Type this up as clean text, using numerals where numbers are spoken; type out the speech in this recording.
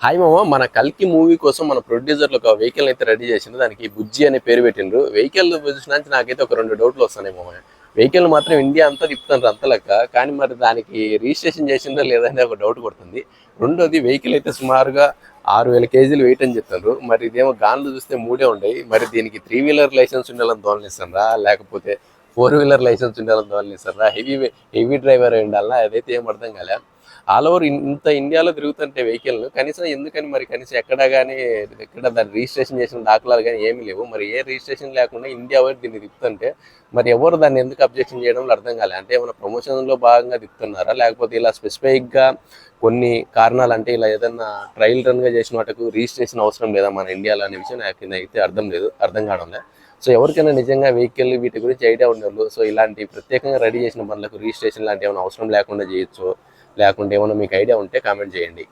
Hi మామ, మన కల్కి మూవీ కోసం మన ప్రొడ్యూసర్లు ఒక వెహికల్ అయితే రెడీ చేసిండ్రు. దానికి బుజ్జి అనే పేరు పెట్టిండ్రు. వెహికల్ చూసినాక నాకైతే ఒక 2 డౌట్లు వస్తున్నాయి మామ. వెహికల్ మాత్రం ఇండియా అంతా తిప్పుతారు అంత లెక్క, కానీ మరి దానికి రిజిస్ట్రేషన్ చేసిందో లేదని ఒక డౌట్ కొడుతుంది. రెండోది, వెహికల్ అయితే సుమారుగా 6,000 కేజీలు వెయిట్ అని చెప్తారు. మరి ఇదేమో గాన్లు చూస్తే మూడే ఉన్నాయి. మరి దీనికి 3 వీలర్ లైసెన్స్ ఉండాలని తోలనిస్తారా, లేకపోతే 4 వీలర్ లైసెన్స్ ఉండాలని తోలనిస్తారా, హెవీ డ్రైవర్ ఉండాలా, అదైతే ఏం అర్థం కాలే. ఆల్ ఓవర్ ఇంత ఇండియాలో తిరుగుతుంటే వెహికల్ కనీసం ఎందుకని మరి కనీసం ఎక్కడ కానీ ఎక్కడ దాన్ని రిజిస్ట్రేషన్ చేసిన దాఖలాలు కానీ ఏమీ లేవు. మరి ఏ రిజిస్ట్రేషన్ లేకుండా ఇండియా వైపు దీన్ని తిప్పుతుంటే మరి ఎవరు దాన్ని ఎందుకు అబ్జెక్షన్ చేయడంలో అర్థం కాలే. అంటే ఏమైనా ప్రమోషన్లో భాగంగా తిప్పుతున్నారా, లేకపోతే ఇలా స్పెసిఫిక్గా కొన్ని కారణాలు, అంటే ఇలా ఏదన్నా ట్రయల్ రన్గా చేసిన వాటికి రిజిస్ట్రేషన్ అవసరం లేదా మన ఇండియాలో అనే విషయం నాకు అయితే అర్థం కావడం లేదు. సో ఎవరికైనా నిజంగా వెహికల్ వీటి గురించి ఐడియా ఉండేవాళ్ళు, సో ఇలాంటి ప్రత్యేకంగా రెడీ చేసిన బండ్లకు రిజిస్ట్రేషన్ లాంటి ఏమైనా అవసరం లేకుండా చేయొచ్చు, లేకుంటే ఏమైనా మీకు ఐడియా ఉంటే కామెంట్ చేయండి.